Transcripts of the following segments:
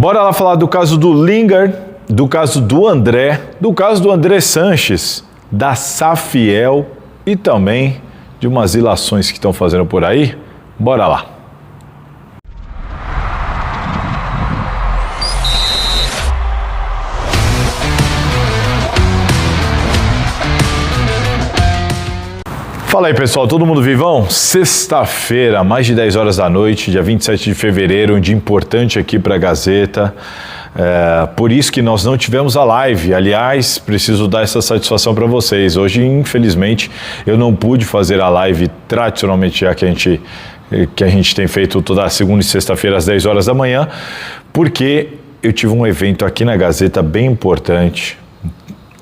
Bora lá falar do caso do Lingard, do caso do André, do caso do André Sanches, da Safiel e também de umas ilações que estão fazendo por aí. Bora lá. Fala aí, pessoal, todo mundo vivão? Sexta-feira, mais de 10 horas da noite, dia 27 de fevereiro, um dia importante aqui para a Gazeta. Por isso que nós não tivemos a live. Aliás, preciso dar essa satisfação para vocês. Hoje, infelizmente, eu não pude fazer a live tradicionalmente, já que a gente tem feito toda segunda e sexta-feira às 10 horas da manhã, porque eu tive um evento aqui na Gazeta bem importante.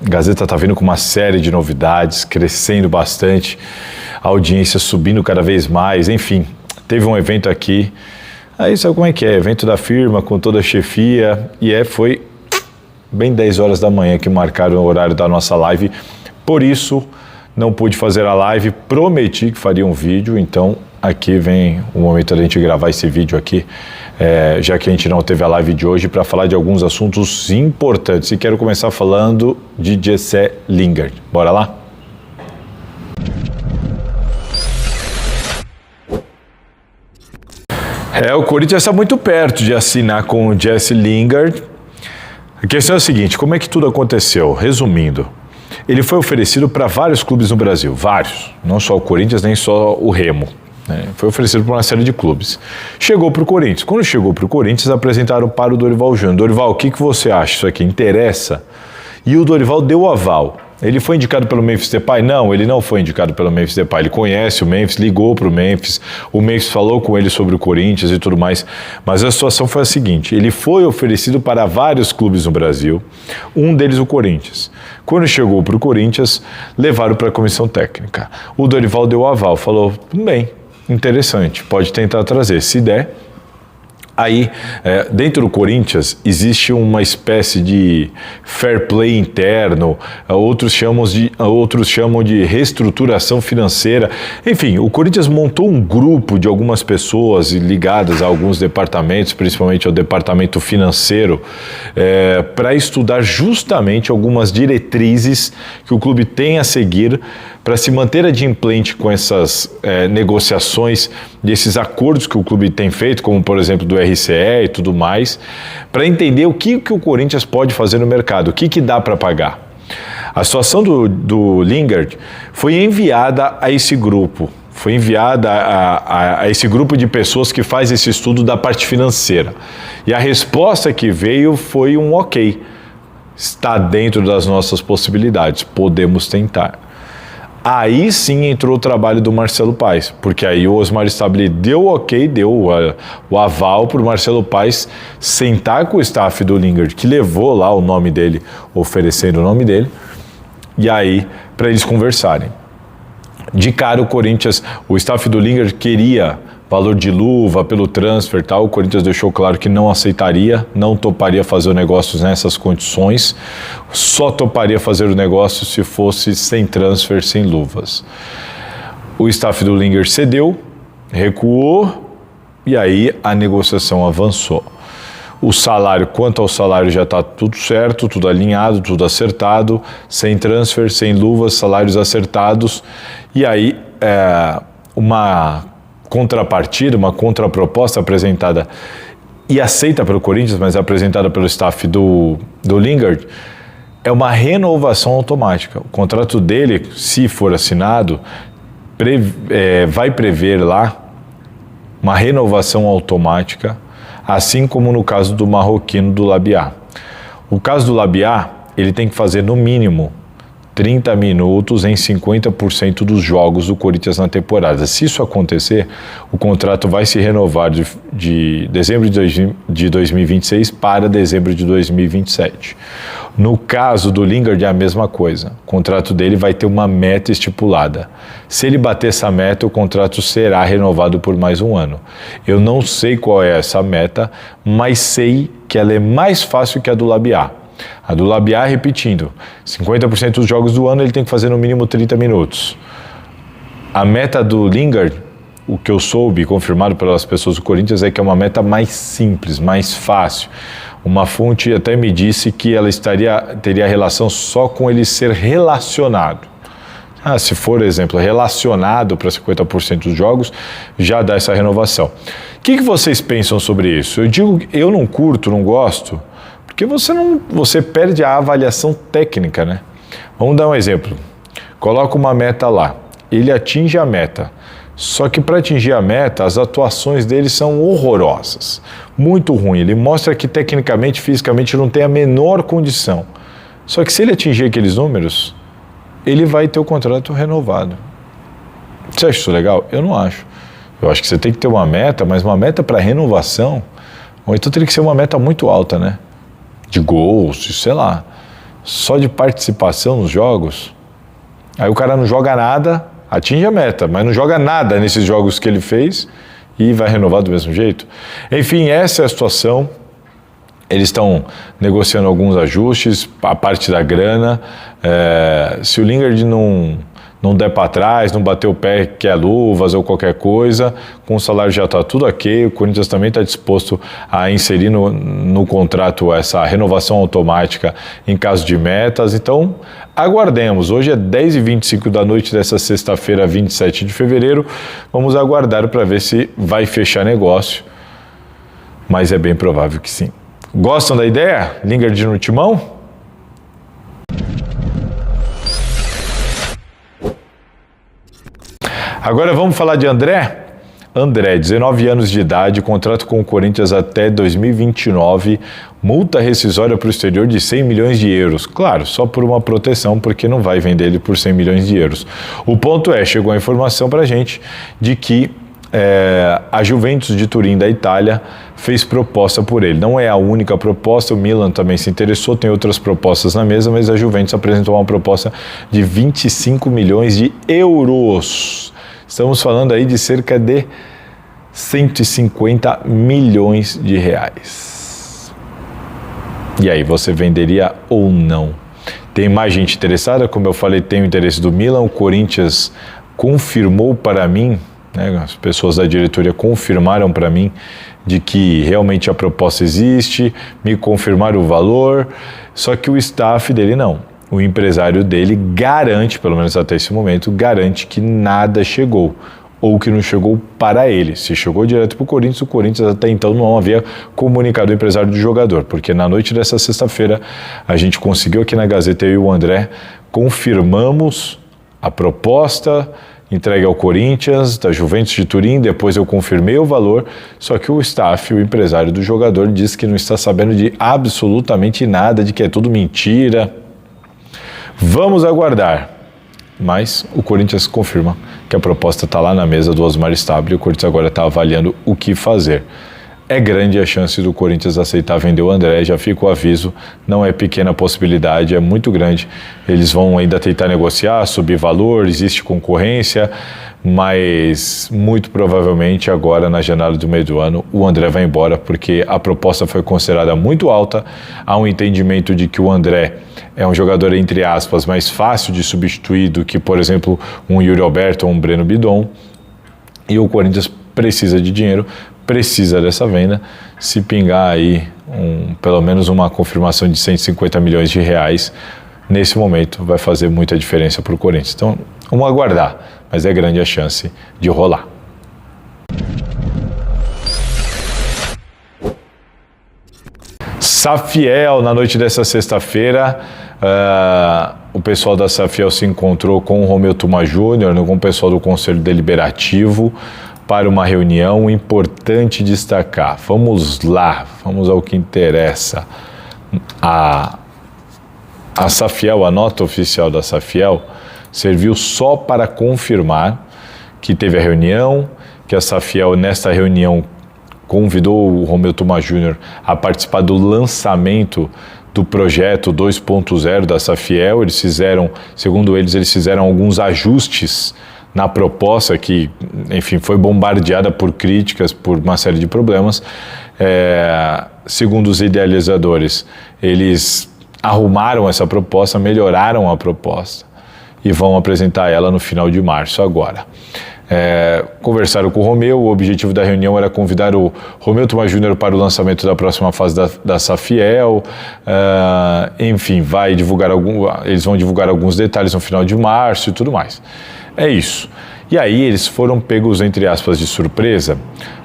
A Gazeta está vindo com uma série de novidades, crescendo bastante, a audiência subindo cada vez mais, enfim, teve um evento aqui, aí sabe como é que é, evento da firma com toda a chefia, e foi bem 10 horas da manhã que marcaram o horário da nossa live, por isso não pude fazer a live, prometi que faria um vídeo, então aqui vem o momento da gente gravar esse vídeo aqui, já que a gente não teve a live de hoje, para falar de alguns assuntos importantes. E quero começar falando de Jesse Lingard. Bora lá? O Corinthians está muito perto de assinar com o Jesse Lingard. A questão é a seguinte, como é que tudo aconteceu? Resumindo, ele foi oferecido para vários clubes no Brasil, vários, não só o Corinthians, nem só o Remo. Foi oferecido por uma série de clubes. Chegou para o Corinthians. Quando chegou para o Corinthians, apresentaram para o Dorival Júnior. Dorival, o que você acha? Isso aqui interessa? E o Dorival deu o aval. Ele foi indicado pelo Memphis Depay? Não, ele não foi indicado pelo Memphis Depay. Ele conhece o Memphis, ligou para o Memphis falou com ele sobre o Corinthians e tudo mais. Mas a situação foi a seguinte, ele foi oferecido para vários clubes no Brasil, um deles o Corinthians. Quando chegou para o Corinthians, levaram para a comissão técnica. O Dorival deu o aval, falou, tudo bem, interessante, pode tentar trazer, se der. Aí, dentro do Corinthians, existe uma espécie de fair play interno, outros chamam de reestruturação financeira. Enfim, o Corinthians montou um grupo de algumas pessoas ligadas a alguns departamentos, principalmente ao departamento financeiro, para estudar justamente algumas diretrizes que o clube tem a seguir para se manter adimplente com essas negociações e esses acordos que o clube tem feito, como por exemplo do RCE e tudo mais, para entender o que o Corinthians pode fazer no mercado, o que dá para pagar. A situação do Lingard foi enviada a esse grupo, a esse grupo de pessoas que faz esse estudo da parte financeira. E a resposta que veio foi um ok, está dentro das nossas possibilidades, podemos tentar. Aí sim entrou o trabalho do Marcelo Paes, porque aí o Osmar Stabile deu o ok, deu o aval para o Marcelo Paes sentar com o staff do Lingard, que levou lá o nome dele, oferecendo o nome dele, e aí para eles conversarem. De cara o Corinthians, o staff do Lingard queria valor de luva pelo transfer e tal, o Corinthians deixou claro que não aceitaria, não toparia fazer o negócio nessas condições, só toparia fazer o negócio se fosse sem transfer, sem luvas. O staff do Lingard cedeu, recuou e aí a negociação avançou. O salário, quanto ao salário, já está tudo certo, tudo alinhado, tudo acertado, sem transfer, sem luvas, salários acertados, e aí uma contrapartida, uma contraproposta apresentada e aceita pelo Corinthians, mas apresentada pelo staff do Lingard, é uma renovação automática. O contrato dele, se for assinado, vai prever lá uma renovação automática, assim como no caso do marroquino do Labiat. O caso do Labiat, ele tem que fazer no mínimo 30 minutos em 50% dos jogos do Corinthians na temporada. Se isso acontecer, o contrato vai se renovar de dezembro de 2026 para dezembro de 2027. No caso do Lingard é a mesma coisa. O contrato dele vai ter uma meta estipulada. Se ele bater essa meta, o contrato será renovado por mais um ano. Eu não sei qual é essa meta, mas sei que ela é mais fácil que a do Labiat. A do Labiat, repetindo, 50% dos jogos do ano ele tem que fazer no mínimo 30 minutos. A meta do Lingard o que eu soube, confirmado pelas pessoas do Corinthians, é que é uma meta mais simples, mais fácil. Uma fonte até me disse que ela teria relação só com ele ser relacionado. Se for, exemplo, relacionado para 50% dos jogos, já dá essa renovação. O que vocês pensam sobre isso? Eu digo, eu não curto, não gosto, porque você perde a avaliação técnica, né? Vamos dar um exemplo. Coloca uma meta lá, ele atinge a meta. Só que para atingir a meta, as atuações dele são horrorosas, muito ruim. Ele mostra que tecnicamente, fisicamente, não tem a menor condição. Só que se ele atingir aqueles números, ele vai ter o contrato renovado. Você acha isso legal? Eu não acho. Eu acho que você tem que ter uma meta, mas uma meta para renovação, ou então teria que ser uma meta muito alta, né? De gols, sei lá. Só de participação nos jogos. Aí o cara não joga nada, atinge a meta, mas não joga nada nesses jogos que ele fez e vai renovar do mesmo jeito. Enfim, essa é a situação. Eles estão negociando alguns ajustes, a parte da grana. Se o Lingard não der para trás, não bater o pé que é luvas ou qualquer coisa, com o salário já está tudo ok. O Corinthians também está disposto a inserir no contrato essa renovação automática em caso de metas. Então, aguardemos. Hoje é 10h25 da noite dessa sexta-feira, 27 de fevereiro. Vamos aguardar para ver se vai fechar negócio, mas é bem provável que sim. Gostam da ideia? Lingard no timão? Agora vamos falar de André. André, 19 anos de idade, contrato com o Corinthians até 2029, multa rescisória para o exterior de 100 milhões de euros. Claro, só por uma proteção, porque não vai vender ele por 100 milhões de euros. O ponto é, chegou a informação para a gente de que a Juventus de Turim da Itália fez proposta por ele. Não é a única proposta, o Milan também se interessou, tem outras propostas na mesa, mas a Juventus apresentou uma proposta de 25 milhões de euros. Estamos falando aí de cerca de 150 milhões de reais. E aí, você venderia ou não? Tem mais gente interessada? Como eu falei, tem o interesse do Milan. O Corinthians confirmou para mim, né, as pessoas da diretoria confirmaram para mim de que realmente a proposta existe, me confirmaram o valor, só que o staff dele não. O empresário dele garante, pelo menos até esse momento, garante que nada chegou, ou que não chegou para ele. Se chegou direto para o Corinthians até então não havia comunicado o empresário do jogador, porque na noite dessa sexta-feira a gente conseguiu aqui na Gazeta, eu e o André, confirmamos a proposta entregue ao Corinthians, da Juventus de Turim, depois eu confirmei o valor, só que o staff, o empresário do jogador, disse que não está sabendo de absolutamente nada, de que é tudo mentira. Vamos aguardar, mas o Corinthians confirma que a proposta está lá na mesa do Osmar Stabile e o Corinthians agora está avaliando o que fazer. É grande a chance do Corinthians aceitar vender o André, já fica o aviso, não é pequena a possibilidade, é muito grande. Eles vão ainda tentar negociar, subir valor, existe concorrência, mas muito provavelmente agora na janela do meio do ano o André vai embora, porque a proposta foi considerada muito alta, há um entendimento de que o André é um jogador, entre aspas, mais fácil de substituir do que, por exemplo, um Yuri Alberto ou um Breno Bidon, e o Corinthians precisa de dinheiro, precisa dessa venda. Se pingar aí pelo menos uma confirmação de 150 milhões de reais, nesse momento vai fazer muita diferença para o Corinthians. Então, vamos aguardar, mas é grande a chance de rolar. Safiel, na noite dessa sexta-feira, o pessoal da Safiel se encontrou com o Romeu Tuma Júnior, com o pessoal do Conselho Deliberativo, para uma reunião. Importante destacar. Vamos lá, vamos ao que interessa. A Safiel, a nota oficial da Safiel, serviu só para confirmar que teve a reunião, que a Safiel, nesta reunião, convidou o Romeu Tuma Júnior a participar do lançamento do projeto 2.0 da Safiel. Eles fizeram, segundo eles fizeram alguns ajustes na proposta que, enfim, foi bombardeada por críticas, por uma série de problemas. Segundo os idealizadores, eles arrumaram essa proposta, melhoraram a proposta e vão apresentar ela no final de março agora. Conversaram com o Romeu. O objetivo da reunião era convidar o Romeu Thomaz Júnior para o lançamento da próxima fase da Safiel. Enfim, eles vão divulgar alguns detalhes no final de março e tudo mais. É isso. E aí eles foram pegos, entre aspas, de surpresa,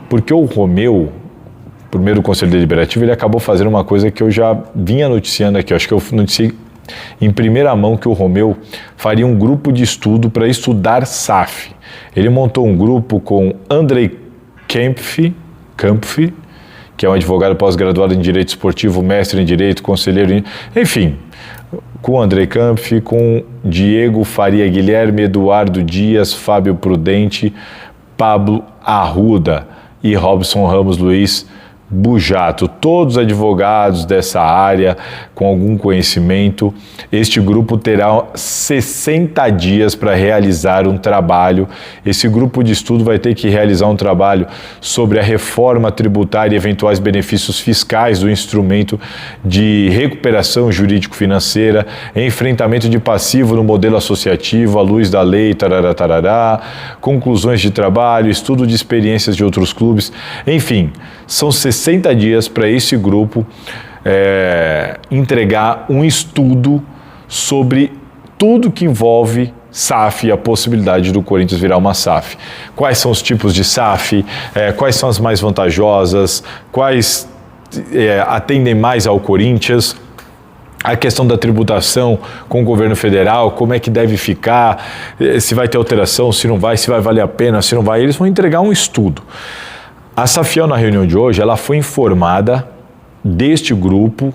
porque o Romeu, primeiro Conselho Deliberativo, ele acabou fazendo uma coisa que eu já vinha noticiando aqui. Eu acho que eu noticiei em primeira mão que o Romeu faria um grupo de estudo para estudar SAF. Ele montou um grupo com Andrei Kempf, que é um advogado pós-graduado em Direito Esportivo, mestre em Direito, conselheiro, enfim, com Andrei Kempf, com Diego Faria Guilherme, Eduardo Dias, Fábio Prudente, Pablo Arruda e Robson Ramos Luiz Bujato, todos advogados dessa área com algum conhecimento. Este grupo terá 60 dias para realizar um trabalho. Esse grupo de estudo vai ter que realizar um trabalho sobre a reforma tributária e eventuais benefícios fiscais do instrumento de recuperação jurídico-financeira, enfrentamento de passivo no modelo associativo à luz da lei, tarará, conclusões de trabalho, estudo de experiências de outros clubes, enfim, são 60 dias para esse grupo entregar um estudo sobre tudo que envolve SAF e a possibilidade do Corinthians virar uma SAF. Quais são os tipos de SAF, quais são as mais vantajosas, quais atendem mais ao Corinthians, a questão da tributação com o governo federal, como é que deve ficar, se vai ter alteração, se não vai, se vai valer a pena, se não vai. Eles vão entregar um estudo. A Safiel, na reunião de hoje, ela foi informada deste grupo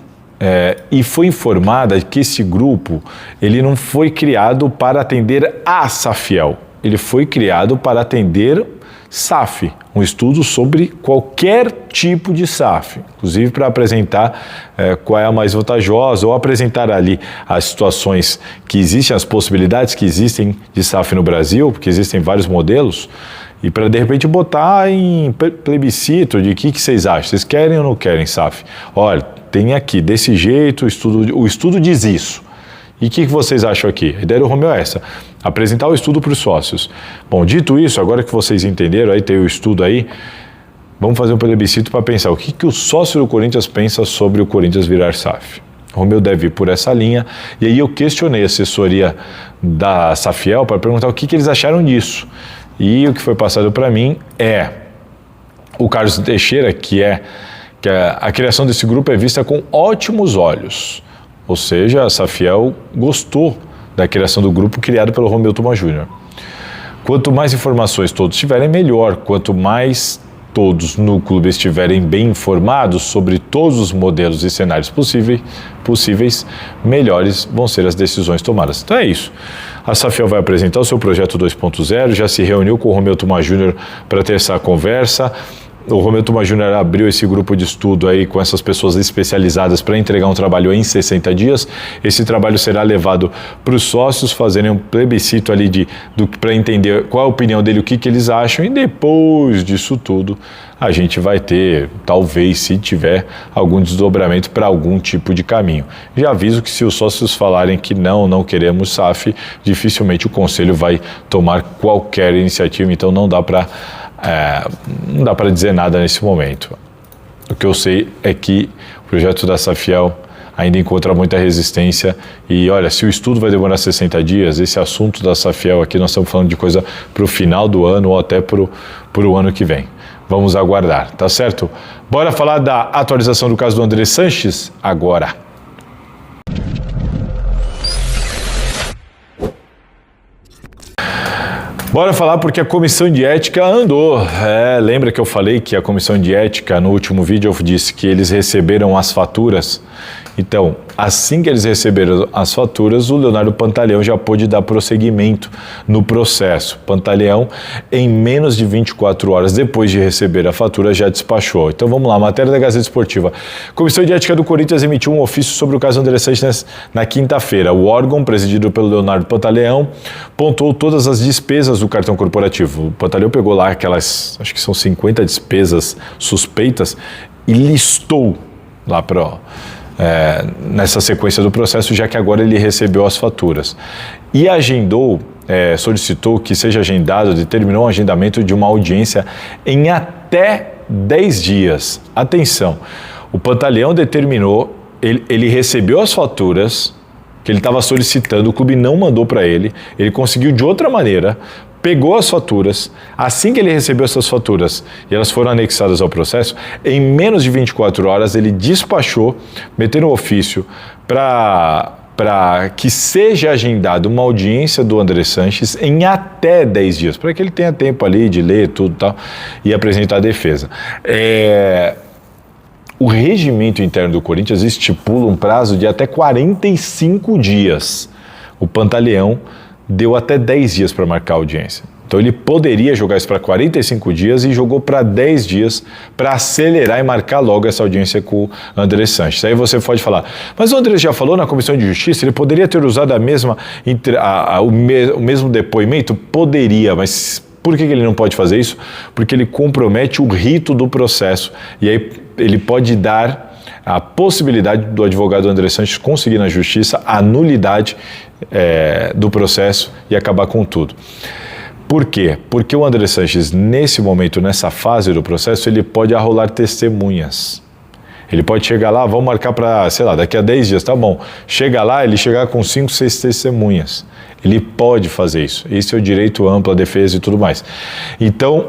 e foi informada que esse grupo ele não foi criado para atender a Safiel, ele foi criado para atender SAF, um estudo sobre qualquer tipo de SAF, inclusive para apresentar qual é a mais vantajosa ou apresentar ali as situações que existem, as possibilidades que existem de SAF no Brasil, porque existem vários modelos, e para de repente botar em plebiscito de o que vocês acham, vocês querem ou não querem SAF? Olha, tem aqui, desse jeito, o estudo diz isso. E o que vocês acham aqui? A ideia do Romeu é essa, apresentar o estudo para os sócios. Bom, dito isso, agora que vocês entenderam, aí tem o estudo aí, vamos fazer um plebiscito para pensar o que o sócio do Corinthians pensa sobre o Corinthians virar SAF. O Romeu deve ir por essa linha, e aí eu questionei a assessoria da Safiel para perguntar o que eles acharam disso. E o que foi passado para mim é o Carlos Teixeira, que a criação desse grupo é vista com ótimos olhos. Ou seja, a Safiel gostou da criação do grupo criado pelo Romeu Thomaz Júnior. Quanto mais informações todos tiverem, melhor. Quanto mais todos no clube estiverem bem informados sobre todos os modelos e cenários possíveis, melhores vão ser as decisões tomadas. Então é isso. A Safiel vai apresentar o seu projeto 2.0, já se reuniu com o Romeu Thomaz Júnior para ter essa conversa. O Romeu Thomaz Júnior abriu esse grupo de estudo aí com essas pessoas especializadas para entregar um trabalho em 60 dias. Esse trabalho será levado para os sócios fazerem um plebiscito ali para entender qual a opinião dele, o que eles acham, e depois disso tudo a gente vai ter, talvez, se tiver, algum desdobramento para algum tipo de caminho. Já aviso que se os sócios falarem que não queremos SAF, dificilmente o conselho vai tomar qualquer iniciativa, então não dá para dizer nada nesse momento. O que eu sei é que o projeto da Safiel ainda encontra muita resistência e olha, se o estudo vai demorar 60 dias, esse assunto da Safiel aqui nós estamos falando de coisa para o final do ano ou até para o ano que vem. Vamos aguardar, tá certo? Bora falar da atualização do caso do André Sanches agora. Bora falar porque a comissão de ética andou. Lembra que eu falei que a comissão de ética, no último vídeo eu disse que eles receberam as faturas? Então, assim que eles receberam as faturas, o Leonardo Pantaleão já pôde dar prosseguimento no processo. Pantaleão, em menos de 24 horas depois de receber a fatura, já despachou. Então vamos lá, matéria da Gazeta Esportiva. Comissão de Ética do Corinthians emitiu um ofício sobre o caso André Sanches na quinta-feira. O órgão, presidido pelo Leonardo Pantaleão, pontuou todas as despesas do cartão corporativo. O Pantaleão pegou lá aquelas, acho que são 50 despesas suspeitas e listou lá nessa sequência do processo, já que agora ele recebeu as faturas. E agendou solicitou que seja agendado, determinou o agendamento de uma audiência em até 10 dias. Atenção, o Pantaleão determinou, ele recebeu as faturas que ele estava solicitando, o clube não mandou para ele conseguiu de outra maneira, pegou as faturas, assim que ele recebeu essas faturas e elas foram anexadas ao processo, em menos de 24 horas ele despachou, metendo um ofício para que seja agendada uma audiência do André Sanches em até 10 dias, para que ele tenha tempo ali de ler tudo e tal e apresentar a defesa. O regimento interno do Corinthians estipula um prazo de até 45 dias. O Pantaleão deu até 10 dias para marcar a audiência. Então ele poderia jogar isso para 45 dias e jogou para 10 dias para acelerar e marcar logo essa audiência com o André Sanches. Aí você pode falar, mas o André já falou na Comissão de Justiça, ele poderia ter usado o mesmo depoimento? Poderia, mas por que ele não pode fazer isso? Porque ele compromete o rito do processo e aí ele pode dar a possibilidade do advogado André Sanches conseguir na justiça a nulidade do processo e acabar com tudo. Por quê? Porque o André Sanches, nesse momento, nessa fase do processo, ele pode arrolar testemunhas. Ele pode chegar lá, vamos marcar para, sei lá, daqui a 10 dias, tá bom. Chega lá, ele chegar com 5, 6 testemunhas. Ele pode fazer isso. Esse é o direito amplo, a defesa e tudo mais. Então,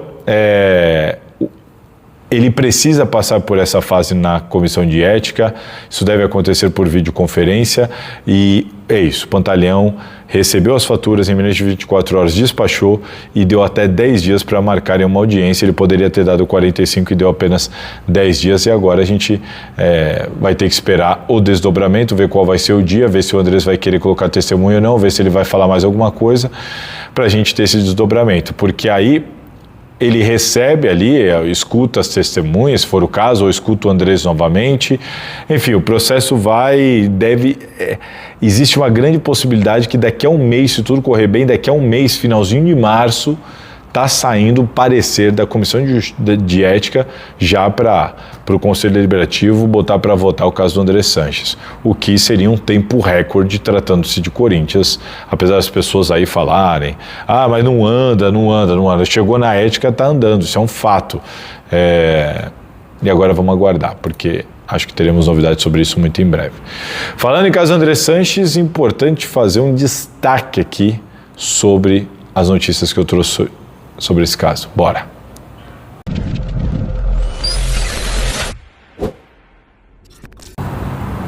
ele precisa passar por essa fase na comissão de ética, isso deve acontecer por videoconferência e é isso, o Pantaleão recebeu as faturas em menos de 24 horas, despachou e deu até 10 dias para marcarem uma audiência. Ele poderia ter dado 45 e deu apenas 10 dias e agora a gente vai ter que esperar o desdobramento, ver qual vai ser o dia, ver se o Andrés vai querer colocar testemunho ou não, ver se ele vai falar mais alguma coisa para a gente ter esse desdobramento, porque aí ele recebe ali, escuta as testemunhas, se for o caso, ou escuta o Andrés novamente. Enfim, o processo existe uma grande possibilidade que daqui a um mês, se tudo correr bem, daqui a um mês, finalzinho de março, está saindo o parecer da Comissão de Ética já para o Conselho Deliberativo botar para votar o caso do André Sanches, o que seria um tempo recorde tratando-se de Corinthians, apesar das pessoas aí falarem, mas não anda, chegou na ética, está andando, isso é um fato. E agora vamos aguardar, porque acho que teremos novidades sobre isso muito em breve. Falando em caso do André Sanches, importante fazer um destaque aqui sobre as notícias que eu trouxe sobre esse caso. Bora!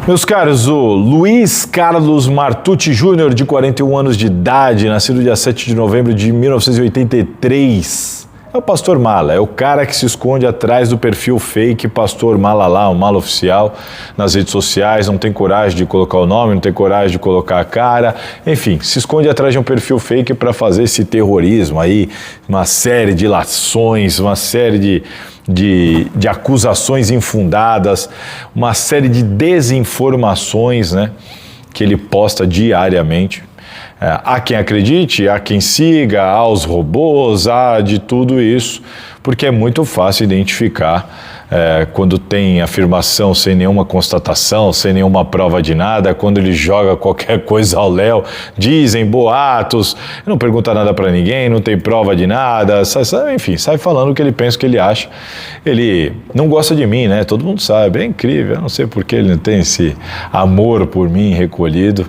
Meus caros, o Luiz Carlos Martucci Júnior, de 41 anos de idade, nascido dia 7 de novembro de 1983, é o Pastor Mala, é o cara que se esconde atrás do perfil fake Pastor Mala lá, o Mala oficial, nas redes sociais, não tem coragem de colocar o nome, não tem coragem de colocar a cara, enfim, se esconde atrás de um perfil fake para fazer esse terrorismo aí, uma série de lações, uma série de acusações infundadas, uma série de desinformações, né, que ele posta diariamente. Há quem acredite, há quem siga, há os robôs, há de tudo isso, porque é muito fácil identificar quando tem afirmação sem nenhuma constatação, sem nenhuma prova de nada, quando ele joga qualquer coisa ao léu, dizem boatos, não pergunta nada para ninguém, não tem prova de nada, sai falando o que ele pensa, o que ele acha. Ele não gosta de mim, né? Todo mundo sabe, é incrível, eu não sei por que ele não tem esse amor por mim recolhido.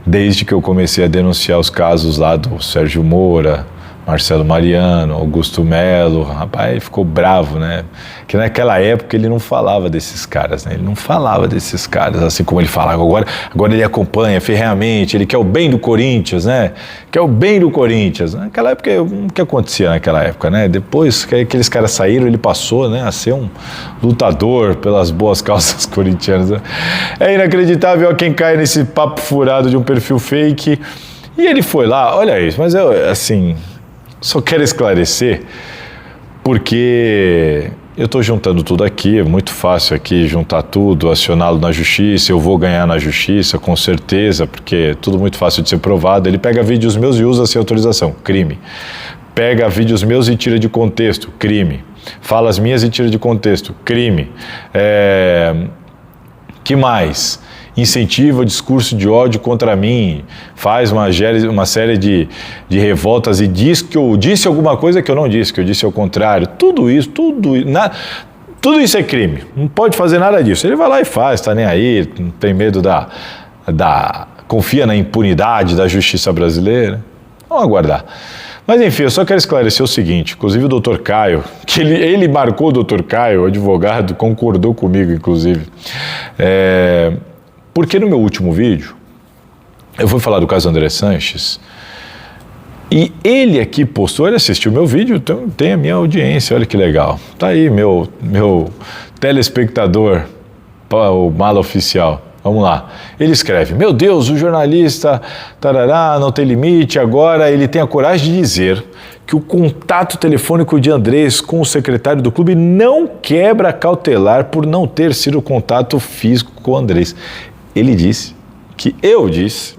Desde que eu comecei a denunciar os casos lá do Sérgio Moura, Marcelo Mariano, Augusto Melo, rapaz, ele ficou bravo, né? Que naquela época ele não falava desses caras, né? Ele não falava desses caras, assim como ele falava. Agora ele acompanha ferreamente, ele quer o bem do Corinthians, né? Quer o bem do Corinthians. Naquela época, o que acontecia naquela época, né? Depois que aqueles caras saíram, ele passou, né, a ser um lutador pelas boas causas corintianas, né? É inacreditável quem cai nesse papo furado de um perfil fake. E ele foi lá, olha isso, mas só quero esclarecer, porque eu estou juntando tudo aqui, é muito fácil aqui juntar tudo, acioná-lo na justiça, eu vou ganhar na justiça, com certeza, porque é tudo muito fácil de ser provado. Ele pega vídeos meus e usa sem autorização, crime. Pega vídeos meus e tira de contexto, crime. Fala as minhas e tira de contexto, crime. Que mais? Incentiva o discurso de ódio contra mim, faz uma série de revoltas e diz que eu disse alguma coisa que eu não disse, que eu disse ao contrário. Tudo isso é crime. Não pode fazer nada disso. Ele vai lá e faz, tá nem aí, não tem medo confia na impunidade da justiça brasileira. Vamos aguardar. Mas enfim, eu só quero esclarecer o seguinte, inclusive o Dr. Caio, que ele marcou o Dr. Caio, o advogado, concordou comigo, inclusive. Porque no meu último vídeo, eu fui falar do caso André Sanches, e ele aqui postou, ele assistiu meu vídeo, então tem a minha audiência, olha que legal. Tá aí meu telespectador, o mala oficial. Vamos lá. Ele escreve, meu Deus, o jornalista, tarará, não tem limite, agora ele tem a coragem de dizer que o contato telefônico de Andrés com o secretário do clube não quebra a cautelar por não ter sido contato físico com o Andrés. Ele disse que eu disse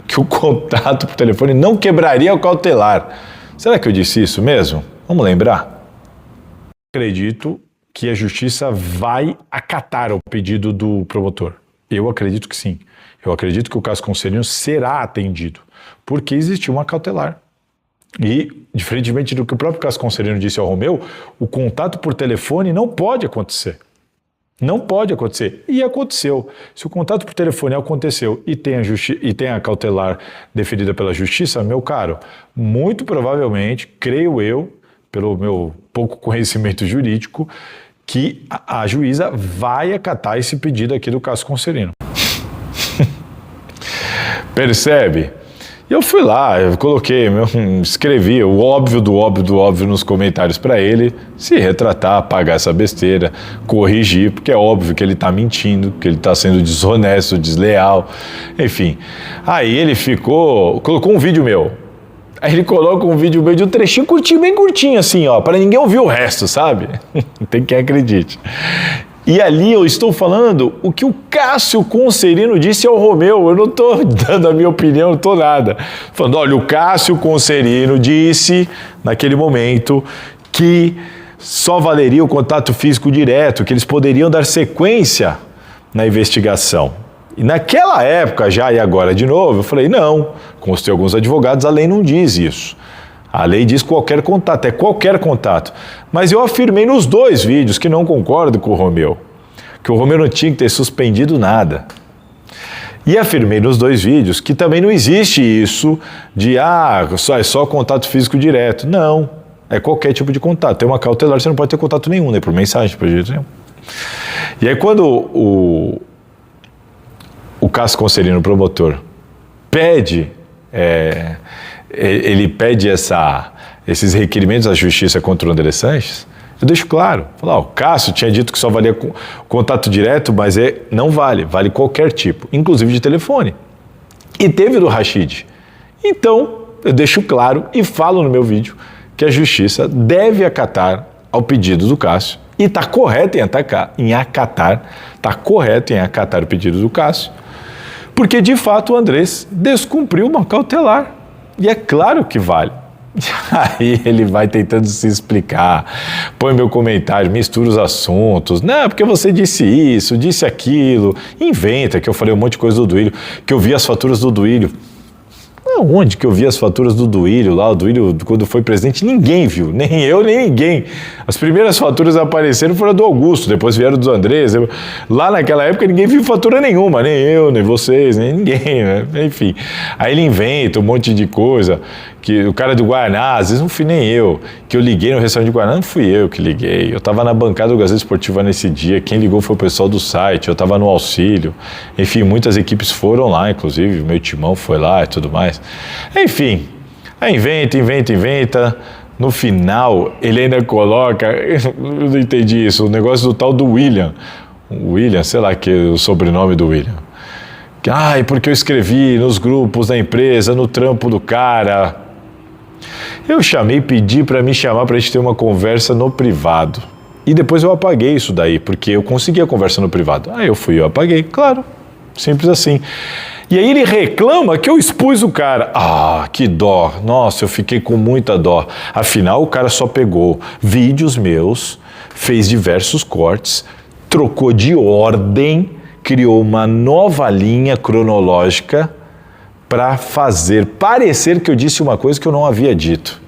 que o contato por telefone não quebraria o cautelar. Será que eu disse isso mesmo? Vamos lembrar? Acredito que a justiça vai acatar o pedido do promotor. Eu acredito que sim. Eu acredito que o caso Conselhinho será atendido, porque existiu uma cautelar. E, diferentemente do que o próprio caso Conselhinho disse ao Romeu, o contato por telefone não pode acontecer. Não pode acontecer. E aconteceu. Se o contato por telefone aconteceu e tem a cautelar deferida pela justiça, meu caro, muito provavelmente, creio eu, pelo meu pouco conhecimento jurídico, que a juíza vai acatar esse pedido aqui do caso Conselhinho. Percebe? E eu fui lá, eu coloquei, escrevi o óbvio do óbvio nos comentários para ele se retratar, apagar essa besteira, corrigir, porque é óbvio que ele está mentindo, que ele está sendo desonesto, desleal, enfim. Aí ele colocou um vídeo meu. Aí ele coloca um vídeo meu de um trechinho curtinho, bem curtinho assim, ó, para ninguém ouvir o resto, sabe? Tem quem acredite. E ali eu estou falando o que o Cássio Concerino disse ao Romeu. Eu não estou dando a minha opinião, não estou nada. Falando, olha, o Cássio Concerino disse, naquele momento, que só valeria o contato físico direto, que eles poderiam dar sequência na investigação. E naquela época, já e agora de novo, eu falei, não, consultei alguns advogados, a lei não diz isso. A lei diz qualquer contato, é qualquer contato. Mas eu afirmei nos dois vídeos que não concordo com o Romeu, que o Romeu não tinha que ter suspendido nada. E afirmei nos dois vídeos que também não existe isso de, é só contato físico direto. Não, é qualquer tipo de contato. Tem uma cautelar, você não pode ter contato nenhum, nem por mensagem, por jeito nenhum. E aí quando o Cássio Concerino, promotor, pede... ele pede esses requerimentos à justiça contra o André Sanches, eu deixo claro, o Cássio tinha dito que só valia contato direto, mas não vale qualquer tipo, inclusive de telefone. E teve do Rashid. Então, eu deixo claro e falo no meu vídeo que a justiça deve acatar ao pedido do Cássio, e está correto em acatar o pedido do Cássio, porque de fato o Andrés descumpriu uma cautelar. E é claro que vale. Aí ele vai tentando se explicar, põe meu comentário, mistura os assuntos. Não, porque você disse isso, disse aquilo. Inventa que eu falei um monte de coisa do Duílio, que eu vi as faturas do Duílio. Onde que eu vi as faturas do Duílio lá? O Duílio, quando foi presidente, ninguém viu. Nem eu, nem ninguém. As primeiras faturas apareceram foram do Augusto, depois vieram do Andrés. Lá naquela época ninguém viu fatura nenhuma, nem eu, nem vocês, nem ninguém, né? Enfim. Aí ele inventa um monte de coisa, que o cara do Guaraná, às vezes não fui nem eu, que eu liguei no restaurante de Guaraná, não fui eu que liguei. Eu estava na bancada do Gazeta Esportiva nesse dia, quem ligou foi o pessoal do site, eu estava no auxílio. Enfim, muitas equipes foram lá, inclusive, o meu timão foi lá e tudo mais. Enfim, aí inventa. No final, ele ainda coloca, eu não entendi isso, o negócio do tal do William. O William, sei lá que é o sobrenome do William. Porque eu escrevi nos grupos da empresa, no trampo do cara. Eu pedi para me chamar para a gente ter uma conversa no privado. E depois eu apaguei isso daí, porque eu consegui a conversa no privado. Aí eu apaguei, claro, simples assim. E aí ele reclama que eu expus o cara. Que dó. Nossa, eu fiquei com muita dó. Afinal, o cara só pegou vídeos meus, fez diversos cortes, trocou de ordem, criou uma nova linha cronológica para fazer parecer que eu disse uma coisa que eu não havia dito.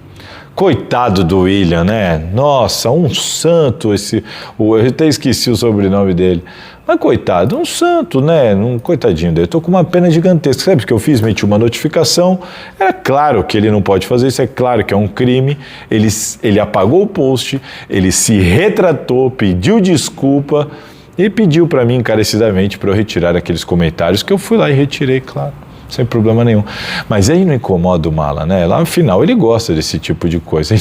Coitado do William, né? Nossa, um santo eu até esqueci o sobrenome dele. Mas coitado, um santo, né? Coitadinho dele. Tô com uma pena gigantesca. Sabe o que eu fiz? Meti uma notificação. Era claro que ele não pode fazer isso, é claro que é um crime. Ele apagou o post, ele se retratou, pediu desculpa e pediu para mim encarecidamente para eu retirar aqueles comentários que eu fui lá e retirei, claro. Sem problema nenhum. Mas aí não incomoda o Mala, né? Lá no final ele gosta desse tipo de coisa.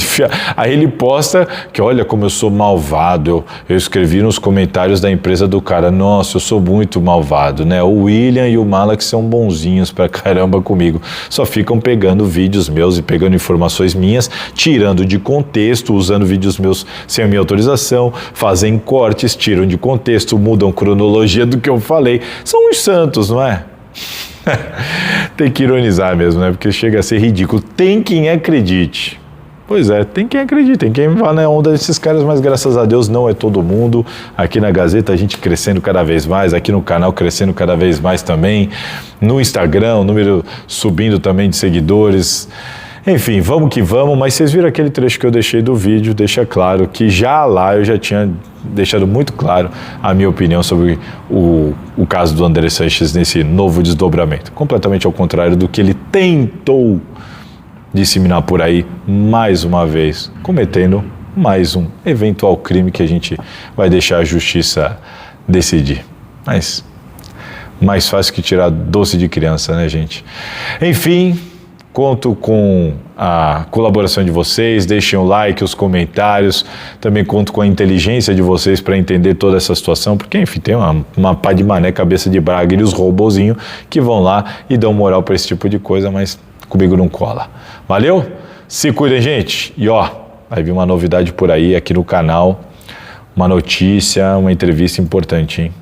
Aí ele posta que olha como eu sou malvado. Eu escrevi nos comentários da empresa do cara, nossa, eu sou muito malvado, né? O William e o Mala que são bonzinhos pra caramba comigo. Só ficam pegando vídeos meus e pegando informações minhas, tirando de contexto, usando vídeos meus sem a minha autorização, fazem cortes, tiram de contexto, mudam cronologia do que eu falei. São uns santos, não é? Tem que ironizar mesmo, né? Porque chega a ser ridículo. Tem quem acredite. Pois é, tem quem acredite, tem quem vá na onda desses caras, mas graças a Deus não é todo mundo. Aqui na Gazeta a gente crescendo cada vez mais, aqui no canal crescendo cada vez mais também. No Instagram, o número subindo também de seguidores. Enfim, vamos que vamos, mas vocês viram aquele trecho que eu deixei do vídeo, deixa claro que já lá eu já tinha deixado muito claro a minha opinião sobre o caso do André Sanches nesse novo desdobramento. Completamente ao contrário do que ele tentou disseminar por aí mais uma vez, cometendo mais um eventual crime que a gente vai deixar a justiça decidir. Mas mais fácil que tirar doce de criança, né, gente? Enfim, conto com a colaboração de vocês, deixem o like, os comentários, também conto com a inteligência de vocês para entender toda essa situação, porque enfim, tem uma pá de mané, cabeça de braga e os robozinhos que vão lá e dão moral para esse tipo de coisa, mas comigo não cola. Valeu? Se cuidem, gente. E ó, vai vir uma novidade por aí aqui no canal, uma notícia, uma entrevista importante, hein?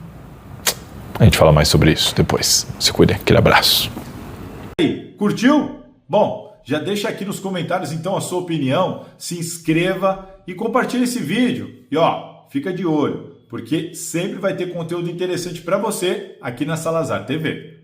A gente fala mais sobre isso depois. Se cuidem, aquele abraço. E aí, curtiu? Bom, já deixa aqui nos comentários então a sua opinião, se inscreva e compartilhe esse vídeo. E ó, fica de olho, porque sempre vai ter conteúdo interessante para você aqui na Salazar TV.